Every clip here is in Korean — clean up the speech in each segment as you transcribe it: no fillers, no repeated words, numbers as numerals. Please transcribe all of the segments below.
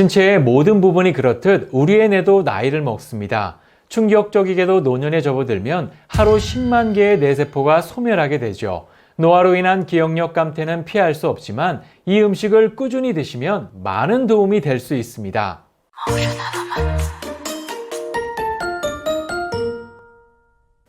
신체의 모든 부분이 그렇듯 우리의 뇌도 나이를 먹습니다. 충격적이게도 노년에 접어들면 하루 10만 개의 뇌세포가 소멸하게 되죠. 노화로 인한 기억력 감퇴는 피할 수 없지만 이 음식을 꾸준히 드시면 많은 도움이 될 수 있습니다.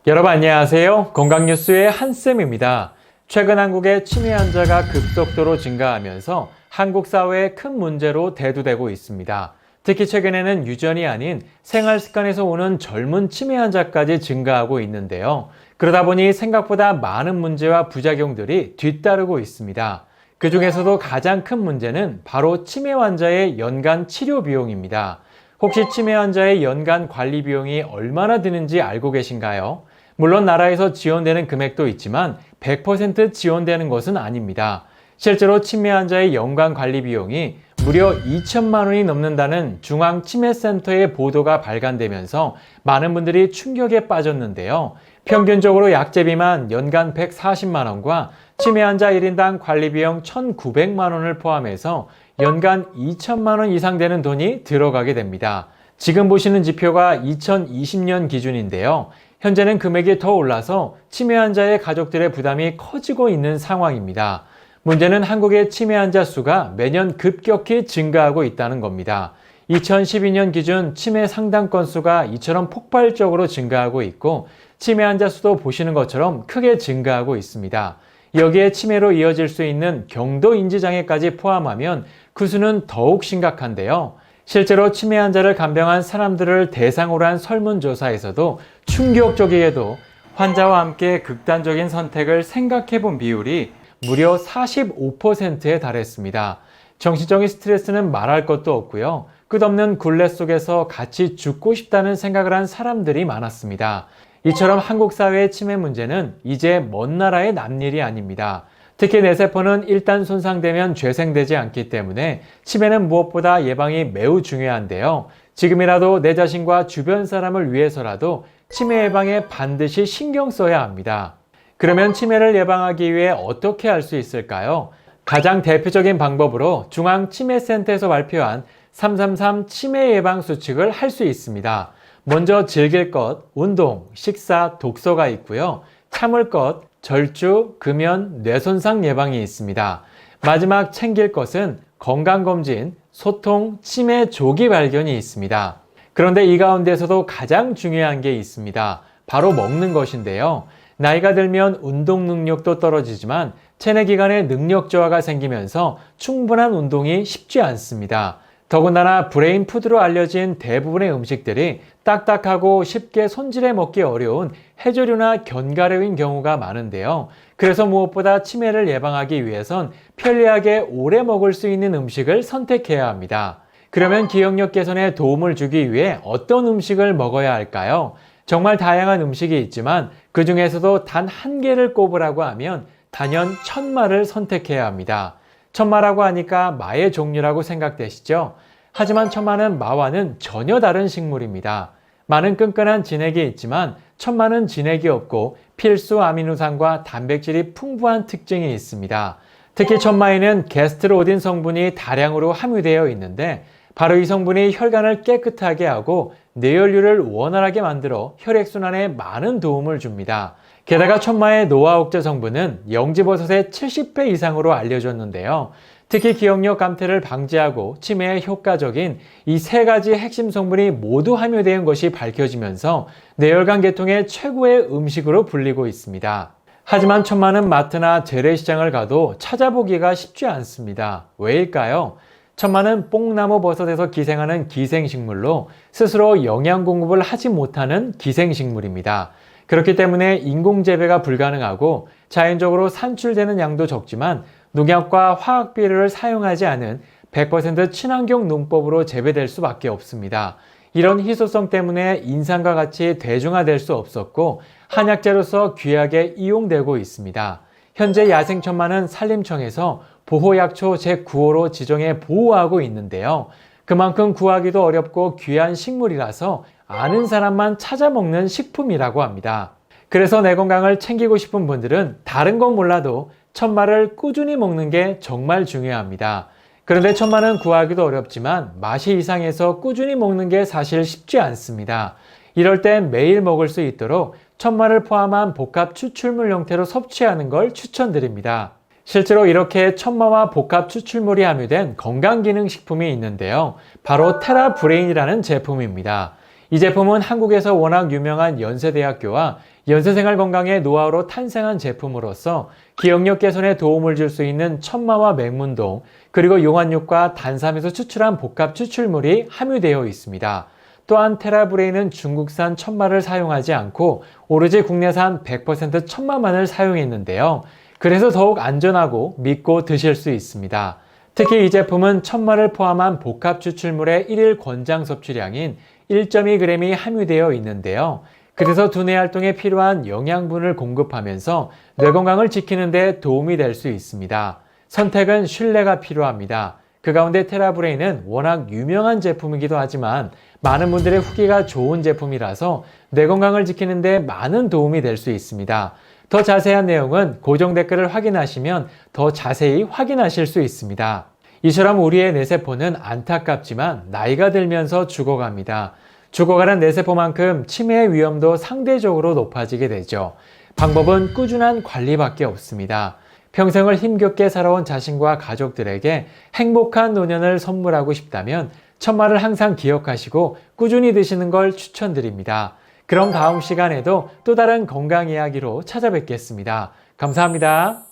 여러분 안녕하세요. 건강뉴스의 한쌤입니다. 최근 한국의 치매 환자가 급속도로 증가하면서 한국 사회의 큰 문제로 대두되고 있습니다. 특히 최근에는 유전이 아닌 생활 습관에서 오는 젊은 치매 환자까지 증가하고 있는데요. 그러다 보니 생각보다 많은 문제와 부작용들이 뒤따르고 있습니다. 그 중에서도 가장 큰 문제는 바로 치매 환자의 연간 치료 비용입니다. 혹시 치매 환자의 연간 관리 비용이 얼마나 드는지 알고 계신가요? 물론 나라에서 지원되는 금액도 있지만 100% 지원되는 것은 아닙니다. 실제로 치매 환자의 연간 관리 비용이 무려 2천만 원이 넘는다는 중앙치매센터의 보도가 발간되면서 많은 분들이 충격에 빠졌는데요. 평균적으로 약제비만 연간 140만 원과 치매 환자 1인당 관리 비용 1,900만 원을 포함해서 연간 2천만 원 이상 되는 돈이 들어가게 됩니다. 지금 보시는 지표가 2020년 기준인데요. 현재는 금액이 더 올라서 치매 환자의 가족들의 부담이 커지고 있는 상황입니다. 문제는 한국의 치매 환자 수가 매년 급격히 증가하고 있다는 겁니다. 2012년 기준 치매 상담 건수가 이처럼 폭발적으로 증가하고 있고 치매 환자 수도 보시는 것처럼 크게 증가하고 있습니다. 여기에 치매로 이어질 수 있는 경도 인지장애까지 포함하면 그 수는 더욱 심각한데요. 실제로 치매 환자를 간병한 사람들을 대상으로 한 설문조사에서도 충격적이게도 환자와 함께 극단적인 선택을 생각해 본 비율이 무려 45%에 달했습니다. 정신적인 스트레스는 말할 것도 없고요. 끝없는 굴레 속에서 같이 죽고 싶다는 생각을 한 사람들이 많았습니다. 이처럼 한국 사회의 치매 문제는 이제 먼 나라의 남일이 아닙니다. 특히 뇌세포는 일단 손상되면 재생되지 않기 때문에 치매는 무엇보다 예방이 매우 중요한데요. 지금이라도 내 자신과 주변 사람을 위해서라도 치매 예방에 반드시 신경 써야 합니다. 그러면 치매를 예방하기 위해 어떻게 할 수 있을까요? 가장 대표적인 방법으로 중앙치매센터에서 발표한 333 치매 예방 수칙을 할 수 있습니다. 먼저 즐길 것, 운동, 식사, 독서가 있고요. 참을 것, 절주, 금연, 뇌손상 예방이 있습니다. 마지막 챙길 것은 건강검진, 소통, 치매 조기 발견이 있습니다. 그런데 이 가운데서도 가장 중요한 게 있습니다. 바로 먹는 것인데요. 나이가 들면 운동 능력도 떨어지지만 체내 기관에 능력 저하가 생기면서 충분한 운동이 쉽지 않습니다. 더군다나 브레인 푸드로 알려진 대부분의 음식들이 딱딱하고 쉽게 손질해 먹기 어려운 해조류나 견과류인 경우가 많은데요. 그래서 무엇보다 치매를 예방하기 위해선 편리하게 오래 먹을 수 있는 음식을 선택해야 합니다. 그러면 기억력 개선에 도움을 주기 위해 어떤 음식을 먹어야 할까요? 정말 다양한 음식이 있지만 그 중에서도 단 한 개를 꼽으라고 하면 단연 천마를 선택해야 합니다. 천마라고 하니까 마의 종류라고 생각되시죠? 하지만 천마는 마와는 전혀 다른 식물입니다. 마는 끈끈한 진액이 있지만 천마는 진액이 없고 필수 아미노산과 단백질이 풍부한 특징이 있습니다. 특히 천마에는 게스트로딘 성분이 다량으로 함유되어 있는데 바로 이 성분이 혈관을 깨끗하게 하고 뇌혈류를 원활하게 만들어 혈액순환에 많은 도움을 줍니다. 게다가 천마의 노화 억제 성분은 영지버섯의 70배 이상으로 알려졌는데요. 특히 기억력 감퇴를 방지하고 치매에 효과적인 이 세 가지 핵심 성분이 모두 함유된 것이 밝혀지면서 뇌혈관 계통의 최고의 음식으로 불리고 있습니다. 하지만 천마는 마트나 재래시장을 가도 찾아보기가 쉽지 않습니다. 왜일까요? 천마는 뽕나무 버섯에서 기생하는 기생식물로 스스로 영양 공급을 하지 못하는 기생식물입니다. 그렇기 때문에 인공재배가 불가능하고 자연적으로 산출되는 양도 적지만 농약과 화학 비료를 사용하지 않은 100% 친환경 농법으로 재배될 수밖에 없습니다. 이런 희소성 때문에 인삼과 같이 대중화될 수 없었고 한약재로서 귀하게 이용되고 있습니다. 현재 야생천마는 산림청에서 보호약초 제9호로 지정해 보호하고 있는데요. 그만큼 구하기도 어렵고 귀한 식물이라서 아는 사람만 찾아 먹는 식품이라고 합니다. 그래서 내 건강을 챙기고 싶은 분들은 다른 건 몰라도 천마를 꾸준히 먹는 게 정말 중요합니다. 그런데 천마는 구하기도 어렵지만 맛이 이상해서 꾸준히 먹는 게 사실 쉽지 않습니다. 이럴 땐 매일 먹을 수 있도록 천마를 포함한 복합 추출물 형태로 섭취하는 걸 추천드립니다. 실제로 이렇게 천마와 복합 추출물이 함유된 건강기능식품이 있는데요. 바로 테라브레인이라는 제품입니다. 이 제품은 한국에서 워낙 유명한 연세대학교와 연세생활 건강의 노하우로 탄생한 제품으로서 기억력 개선에 도움을 줄 수 있는 천마와 맹문동, 그리고 용환육과 단삼에서 추출한 복합 추출물이 함유되어 있습니다. 또한 테라브레인은 중국산 천마를 사용하지 않고 오로지 국내산 100% 천마만을 사용했는데요. 그래서 더욱 안전하고 믿고 드실 수 있습니다. 특히 이 제품은 천마를 포함한 복합 추출물의 1일 권장 섭취량인 1.2g이 함유되어 있는데요. 그래서 두뇌 활동에 필요한 영양분을 공급하면서 뇌 건강을 지키는 데 도움이 될 수 있습니다. 선택은 신뢰가 필요합니다. 그 가운데 테라브레인은 워낙 유명한 제품이기도 하지만 많은 분들의 후기가 좋은 제품이라서 뇌 건강을 지키는 데 많은 도움이 될 수 있습니다. 더 자세한 내용은 고정 댓글을 확인하시면 더 자세히 확인하실 수 있습니다. 이처럼 우리의 뇌세포는 안타깝지만 나이가 들면서 죽어갑니다. 죽어가는 뇌세포만큼 치매의 위험도 상대적으로 높아지게 되죠. 방법은 꾸준한 관리밖에 없습니다. 평생을 힘겹게 살아온 자신과 가족들에게 행복한 노년을 선물하고 싶다면 천마를 항상 기억하시고 꾸준히 드시는 걸 추천드립니다. 그럼 다음 시간에도 또 다른 건강 이야기로 찾아뵙겠습니다. 감사합니다.